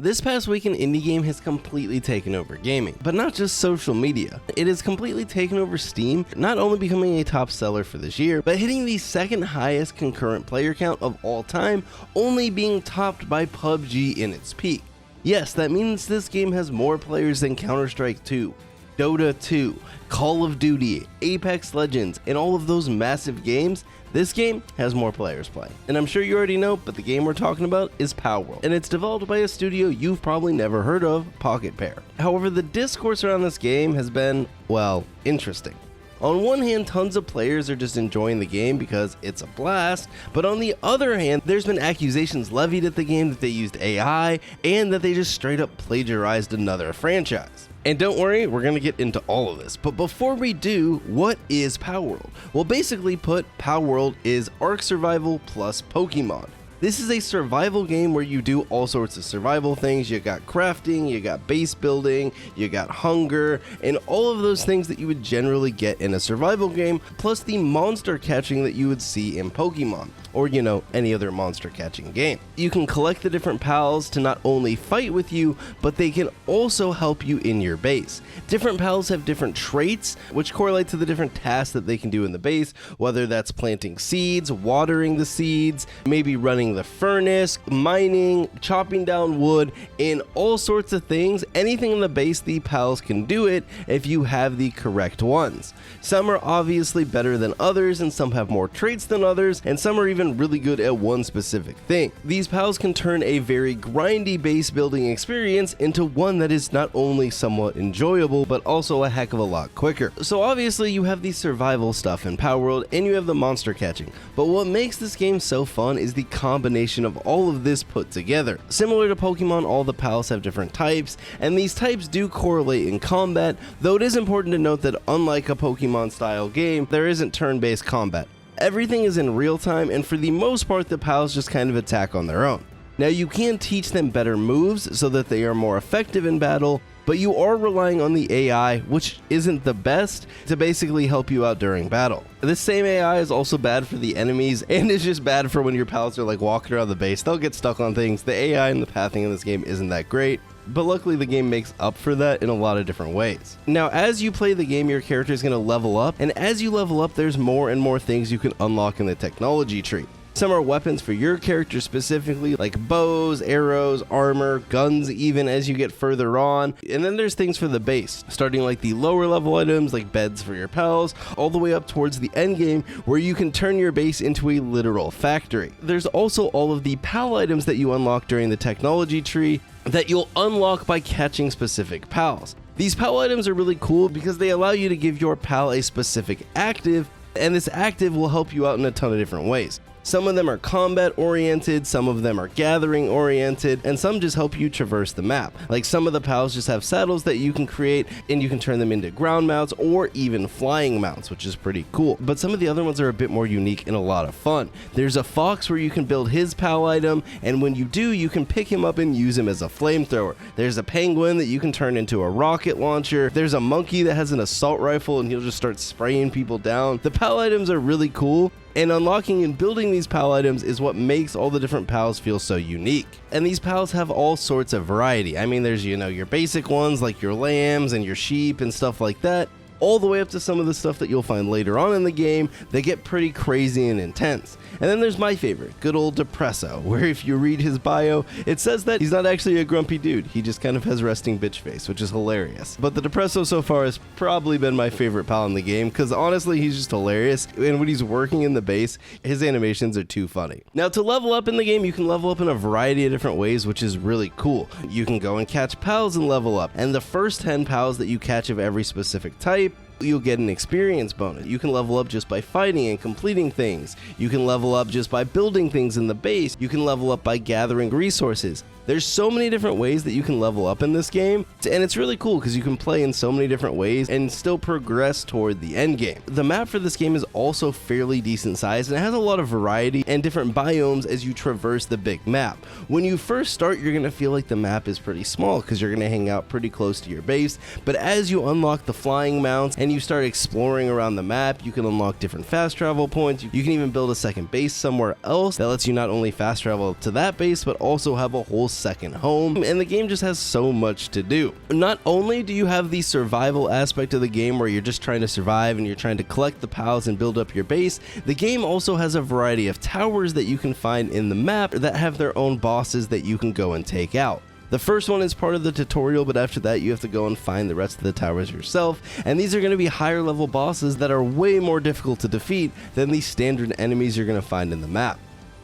This past week, an indie game has completely taken over gaming, but not just social media. It has completely taken over Steam, not only becoming a top seller for this year, but hitting the second highest concurrent player count of all time, only being topped by PUBG in its peak. Yes, that means this game has more players than Counter-Strike 2, Dota 2, Call of Duty, Apex Legends, and all of those massive games. This game has more players playing. And I'm sure you already know, but the game we're talking about is Palworld, and it's developed by a studio you've probably never heard of, Pocket Pair. However, the discourse around this game has been, well, interesting. On one hand, tons of players are just enjoying the game because it's a blast, but on the other hand, there's been accusations levied at the game that they used AI and that they just straight up plagiarized another franchise. And don't worry, we're going to get into all of this, but before we do, what is Palworld? Well, basically put, Palworld is Ark Survival plus Pokemon. This is a survival game where you do all sorts of survival things. You got crafting, you got base building, you got hunger, and all of those things that you would generally get in a survival game, plus the monster catching that you would see in Pokemon, or any other monster catching game. You can collect the different pals to not only fight with you, but they can also help you in your base. Different pals have different traits, which correlate to the different tasks that they can do in the base, whether that's planting seeds, watering the seeds, maybe running the furnace, mining, chopping down wood, and all sorts of things. Anything in the base, the pals can do it if you have the correct ones. Some are obviously better than others, and some have more traits than others, and some are even really good at one specific thing. These pals can turn a very grindy base building experience into one that is not only somewhat enjoyable, but also a heck of a lot quicker. So obviously you have the survival stuff in Palworld, and you have the monster catching, but what makes this game so fun is the combination of all of this put together. Similar to Pokemon, all the pals have different types, and these types do correlate in combat, though it is important to note that unlike a Pokemon style game, there isn't turn-based combat. Everything is in real time, and for the most part the pals just kind of attack on their own. Now you can teach them better moves so that they are more effective in battle, but you are relying on the AI, which isn't the best, to basically help you out during battle. This same AI is also bad for the enemies, and it's just bad for when your pals are like walking around the base. They'll get stuck on things. The AI and the pathing in this game isn't that great, but luckily the game makes up for that in a lot of different ways. Now, as you play the game, your character is going to level up, and as you level up, there's more and more things you can unlock in the technology tree. Some are weapons for your character specifically, like bows, arrows, armor, guns even as you get further on. And then there's things for the base, starting like the lower level items like beds for your pals, all the way up towards the end game where you can turn your base into a literal factory. There's also all of the pal items that you unlock during the technology tree that you'll unlock by catching specific pals. These pal items are really cool because they allow you to give your pal a specific active, and this active will help you out in a ton of different ways. Some of them are combat oriented, some of them are gathering oriented, and some just help you traverse the map. Like some of the pals just have saddles that you can create and you can turn them into ground mounts or even flying mounts, which is pretty cool. But some of the other ones are a bit more unique and a lot of fun. There's a fox where you can build his pal item, and when you do, you can pick him up and use him as a flamethrower. There's a penguin that you can turn into a rocket launcher. There's a monkey that has an assault rifle and he'll just start spraying people down. The pal items are really cool, and unlocking and building these pal items is what makes all the different pals feel so unique. And these pals have all sorts of variety. I mean, there's, your basic ones like your lambs and your sheep and stuff like that, all the way up to some of the stuff that you'll find later on in the game that get pretty crazy and intense. And then there's my favorite, good old Depresso, where if you read his bio, it says that he's not actually a grumpy dude, he just kind of has resting bitch face, which is hilarious. But the Depresso so far has probably been my favorite pal in the game, because honestly he's just hilarious, and when he's working in the base, his animations are too funny. Now, to level up in the game, you can level up in a variety of different ways, which is really cool. You can go and catch pals and level up, and the first 10 pals that you catch of every specific type, you'll get an experience bonus. You can level up just by fighting and completing things. You can level up just by building things in the base. You can level up by gathering resources. There's so many different ways that you can level up in this game, and it's really cool because you can play in so many different ways and still progress toward the end game. The map for this game is also fairly decent sized, and it has a lot of variety and different biomes as you traverse the big map. When you first start, you're going to feel like the map is pretty small because you're going to hang out pretty close to your base, but as you unlock the flying mounts and you start exploring around the map, you can unlock different fast travel points. You can even build a second base somewhere else that lets you not only fast travel to that base, but also have a whole second home, and the game just has so much to do. Not only do you have the survival aspect of the game where you're just trying to survive and you're trying to collect the pals and build up your base, the game also has a variety of towers that you can find in the map that have their own bosses that you can go and take out. The first one is part of the tutorial, but after that you have to go and find the rest of the towers yourself, and these are going to be higher level bosses that are way more difficult to defeat than the standard enemies you're going to find in the map.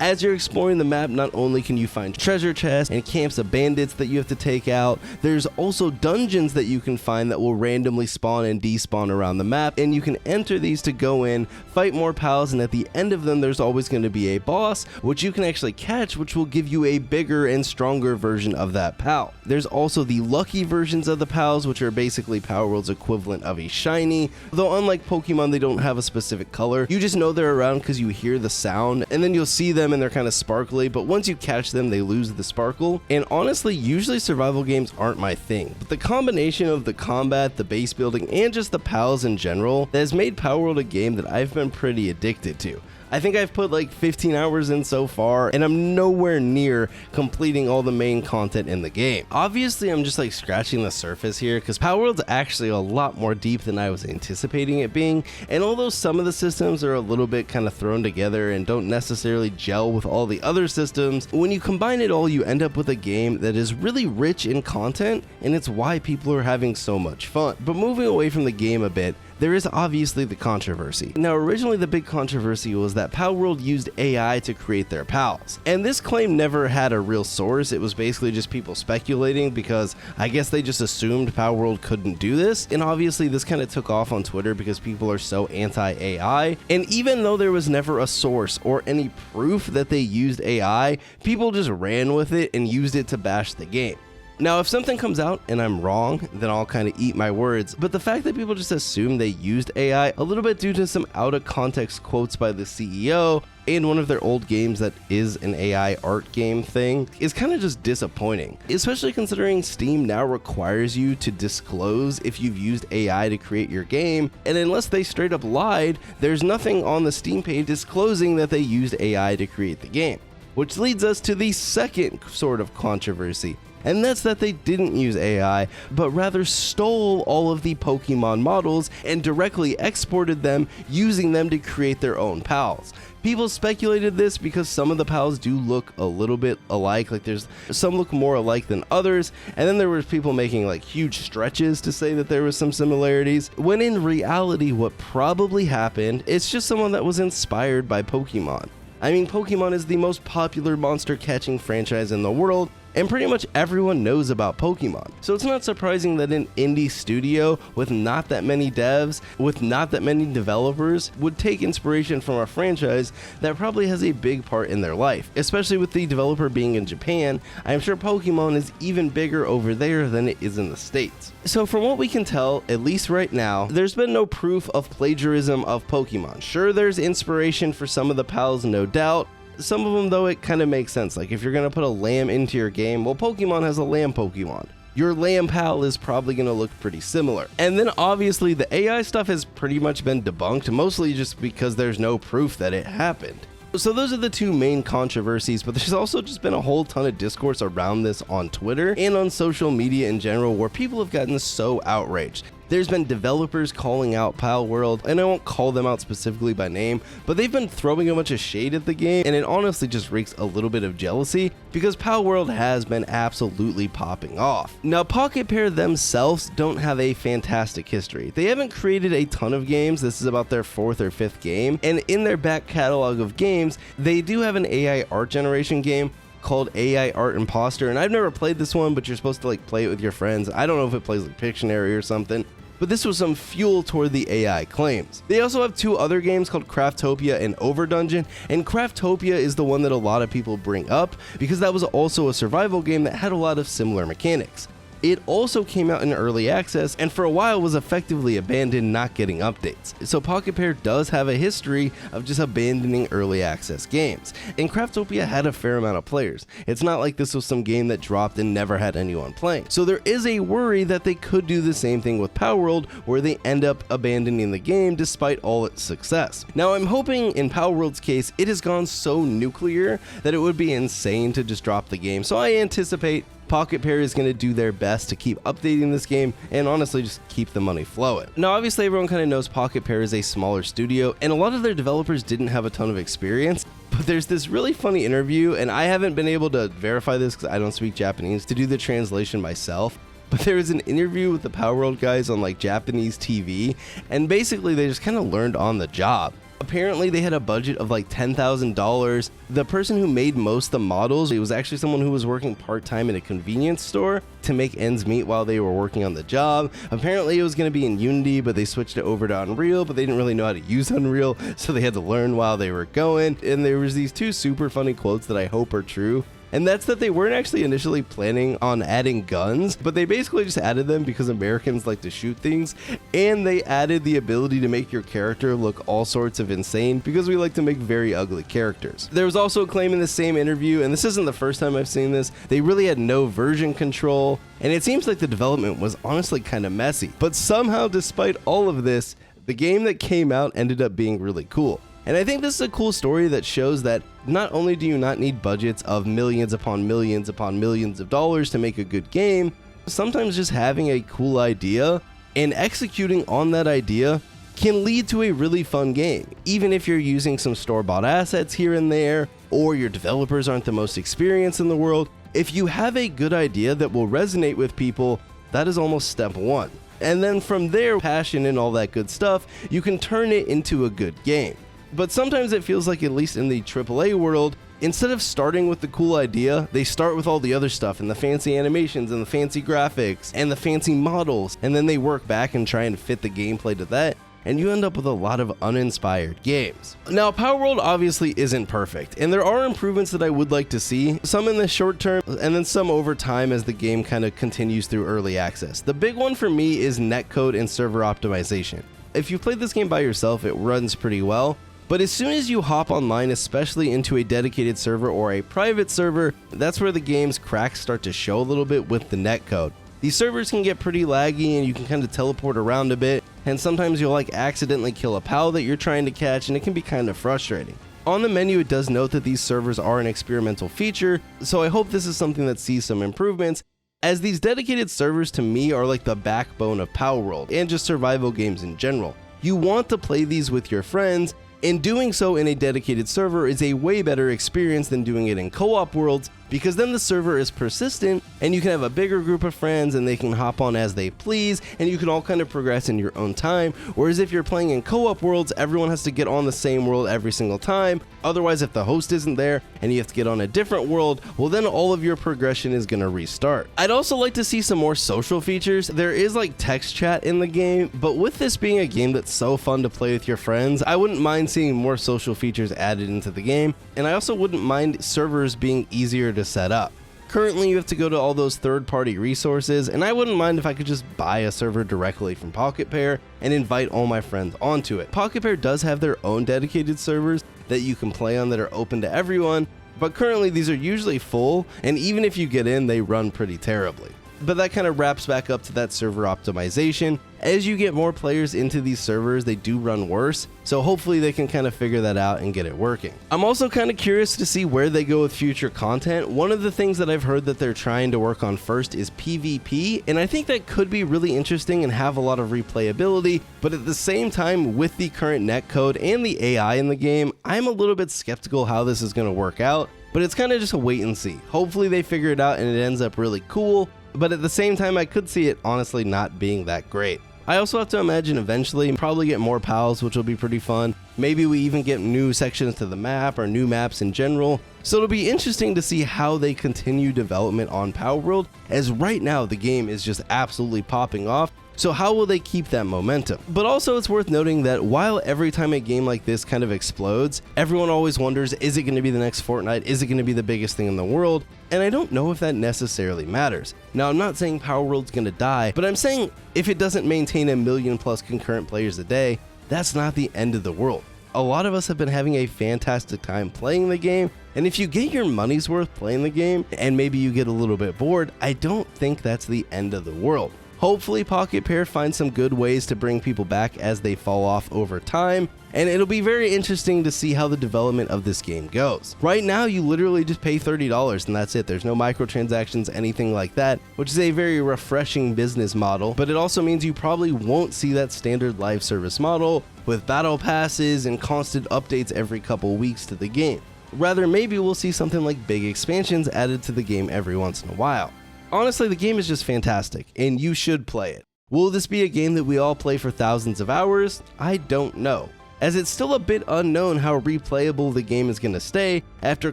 As you're exploring the map, not only can you find treasure chests and camps of bandits that you have to take out, there's also dungeons that you can find that will randomly spawn and despawn around the map, and you can enter these to go in, fight more pals, and at the end of them there's always going to be a boss, which you can actually catch, which will give you a bigger and stronger version of that pal. There's also the lucky versions of the pals, which are basically Palworld's equivalent of a shiny, though unlike Pokemon they don't have a specific color. You just know they're around because you hear the sound, and then you'll see them and they're kind of sparkly, but once you catch them they lose the sparkle. And honestly, usually survival games aren't my thing, but the combination of the combat, the base building, and just the pals in general that has made Palworld a game that I've been pretty addicted to. I think I've put like 15 hours in so far, and I'm nowhere near completing all the main content in the game. Obviously, I'm just like scratching the surface here, because Palworld's actually a lot more deep than I was anticipating it being, and although some of the systems are a little bit kind of thrown together and don't necessarily gel with all the other systems, when you combine it all, you end up with a game that is really rich in content, and it's why people are having so much fun. But moving away from the game a bit, there is obviously the controversy. Now, originally the big controversy was that Palworld used AI to create their pals, and this claim never had a real source. It was basically just people speculating, because I guess they just assumed Palworld couldn't do this, and obviously this kind of took off on Twitter because people are so anti-AI, and even though there was never a source or any proof that they used AI, people just ran with it and used it to bash the game. Now, if something comes out and I'm wrong, then I'll kind of eat my words, but the fact that people just assume they used AI, a little bit due to some out of context quotes by the CEO and one of their old games that is an AI art game thing, is kind of just disappointing, especially considering Steam now requires you to disclose if you've used AI to create your game, and unless they straight up lied, there's nothing on the Steam page disclosing that they used AI to create the game. Which leads us to the second sort of controversy, and that's that they didn't use AI, but rather stole all of the Pokemon models and directly exported them, using them to create their own pals. People speculated this because some of the pals do look a little bit alike, like there's some look more alike than others, and then there were people making like huge stretches to say that there was some similarities, when in reality what probably happened, it's just someone that was inspired by Pokemon. I mean, Pokemon is the most popular monster catching franchise in the world, and pretty much everyone knows about Pokemon. So it's not surprising that an indie studio with not that many devs, with not that many developers, would take inspiration from a franchise that probably has a big part in their life. Especially with the developer being in Japan, I'm sure Pokemon is even bigger over there than it is in the States. So from what we can tell, at least right now, there's been no proof of plagiarism of Pokemon. Sure, there's inspiration for some of the pals, no doubt. Some of them, though, it kind of makes sense. Like if you're going to put a lamb into your game, well, Pokemon has a lamb Pokemon. Your lamb pal is probably going to look pretty similar. And then obviously the AI stuff has pretty much been debunked, mostly just because there's no proof that it happened. So those are the two main controversies, but there's also just been a whole ton of discourse around this on Twitter and on social media in general, where people have gotten so outraged. There's been developers calling out Palworld, and I won't call them out specifically by name, but they've been throwing a bunch of shade at the game, and it honestly just reeks a little bit of jealousy, because Palworld has been absolutely popping off. Now, Pocket Pair themselves don't have a fantastic history. They haven't created a ton of games. This is about their 4th or 5th game, and in their back catalog of games, they do have an AI art generation game called AI Art Imposter, and I've never played this one, but you're supposed to like play it with your friends. I don't know if it plays like Pictionary or something, but this was some fuel toward the AI claims. They also have 2 other games called Craftopia and Overdungeon, and Craftopia is the one that a lot of people bring up because that was also a survival game that had a lot of similar mechanics. it also came out in early access and for a while was effectively abandoned, not getting updates. So Pocket Pair does have a history of just abandoning early access games, and Craftopia had a fair amount of players. It's not like this was some game that dropped and never had anyone playing. So there is a worry that they could do the same thing with Palworld, where they end up abandoning the game despite all its success. Now I'm hoping in Palworld's case it has gone so nuclear that it would be insane to just drop the game, so I anticipate Pocket Pair is going to do their best to keep updating this game and honestly just keep the money flowing. Now obviously everyone kind of knows Pocket Pair is a smaller studio and a lot of their developers didn't have a ton of experience, but there's this really funny interview, and I haven't been able to verify this because I don't speak Japanese to do the translation myself. But there was an interview with the Palworld guys on like Japanese TV, and basically they just kind of learned on the job. Apparently they had a budget of like $10,000. The person who made most of the models, it was actually someone who was working part-time at a convenience store to make ends meet while they were working on the job. Apparently it was going to be in Unity, but they switched it over to Unreal, but they didn't really know how to use Unreal, so they had to learn while they were going. And there was these two super funny quotes that I hope are true. And that's that they weren't actually initially planning on adding guns, but they basically just added them because Americans like to shoot things, and they added the ability to make your character look all sorts of insane because we like to make very ugly characters. There was also a claim in the same interview, and this isn't the first time I've seen this, they really had no version control, and it seems like the development was honestly kind of messy. But somehow, despite all of this, the game that came out ended up being really cool. And I think this is a cool story that shows that not only do you not need budgets of millions upon millions upon millions of dollars to make a good game, sometimes just having a cool idea and executing on that idea can lead to a really fun game. Even if you're using some store-bought assets here and there, or your developers aren't the most experienced in the world, if you have a good idea that will resonate with people, that is almost step one. And then from there, passion and all that good stuff, you can turn it into a good game. But sometimes it feels like, at least in the AAA world, instead of starting with the cool idea, they start with all the other stuff and the fancy animations and the fancy graphics and the fancy models, and then they work back and try and fit the gameplay to that, and you end up with a lot of uninspired games. Now, Palworld obviously isn't perfect, and there are improvements that I would like to see, some in the short term, and then some over time as the game kind of continues through early access. The big one for me is netcode and server optimization. If you played this game by yourself, it runs pretty well, but as soon as you hop online, especially into a dedicated server or a private server, that's where the game's cracks start to show a little bit with the netcode. These servers can get pretty laggy and you can kind of teleport around a bit, and sometimes you'll like accidentally kill a pal that you're trying to catch, and it can be kind of frustrating. On the menu, it does note that these servers are an experimental feature, so I hope this is something that sees some improvements, as these dedicated servers to me are like the backbone of Palworld and just survival games in general. You want to play these with your friends, and doing so in a dedicated server is a way better experience than doing it in co-op worlds, because then the server is persistent and you can have a bigger group of friends and they can hop on as they please and you can all kind of progress in your own time. Whereas if you're playing in co-op worlds, everyone has to get on the same world every single time. Otherwise, if the host isn't there and you have to get on a different world, well then all of your progression is going to restart. I'd also like to see some more social features. There is like text chat in the game, but with this being a game that's so fun to play with your friends, I wouldn't mind seeing more social features added into the game, and I also wouldn't mind servers being easier to set up. Currently, you have to go to all those third-party resources, and I wouldn't mind if I could just buy a server directly from Pocket Pair and invite all my friends onto it. Pocket Pair does have their own dedicated servers that you can play on that are open to everyone, but currently these are usually full, and even if you get in, they run pretty terribly. But that kind of wraps back up to that server optimization. As you get more players into these servers, they do run worse, so hopefully they can kind of figure that out and get it working. I'm also kind of curious to see where they go with future content. One of the things that I've heard that they're trying to work on first is PvP, and I think that could be really interesting and have a lot of replayability, but at the same time, with the current netcode and the AI in the game, I'm a little bit skeptical how this is going to work out, but it's kind of just a wait and see. Hopefully they figure it out and it ends up really cool, but at the same time, I could see it honestly not being that great. I also have to imagine eventually probably get more pals, which will be pretty fun. Maybe we even get new sections to the map or new maps in general. So it'll be interesting to see how they continue development on Palworld, as right now the game is just absolutely popping off. So how will they keep that momentum? But also it's worth noting that while every time a game like this kind of explodes, everyone always wonders, is it going to be the next Fortnite? Is it going to be the biggest thing in the world? And I don't know if that necessarily matters. Now, I'm not saying Palworld's going to die, but I'm saying if it doesn't maintain 1 million plus concurrent players a day, that's not the end of the world. A lot of us have been having a fantastic time playing the game, and if you get your money's worth playing the game and maybe you get a little bit bored, I don't think that's the end of the world. Hopefully Pocket Pair finds some good ways to bring people back as they fall off over time, and it'll be very interesting to see how the development of this game goes. Right now you literally just pay $30 and that's it. There's no microtransactions, anything like that, which is a very refreshing business model, but it also means you probably won't see that standard live service model with battle passes and constant updates every couple weeks to the game. Rather, maybe we'll see something like big expansions added to the game every once in a while. Honestly, the game is just fantastic, and you should play it. Will this be a game that we all play for thousands of hours? I don't know, as it's still a bit unknown how replayable the game is going to stay after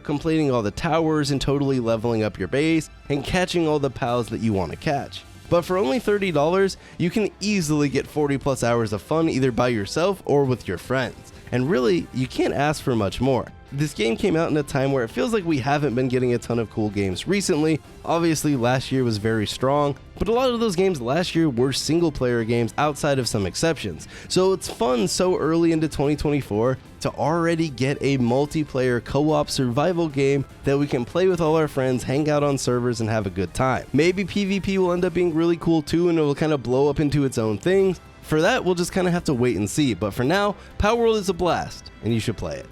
completing all the towers and totally leveling up your base and catching all the pals that you want to catch. But for only $30, you can easily get 40 plus hours of fun either by yourself or with your friends. And really, you can't ask for much more. This game came out in a time where it feels like we haven't been getting a ton of cool games recently. Obviously, last year was very strong, but a lot of those games last year were single player games outside of some exceptions. So it's fun so early into 2024 to already get a multiplayer co-op survival game that we can play with all our friends, hang out on servers, and have a good time. Maybe PvP will end up being really cool too, and it will kind of blow up into its own thing. For that, we'll just kind of have to wait and see, but for now, Palworld is a blast, and you should play it.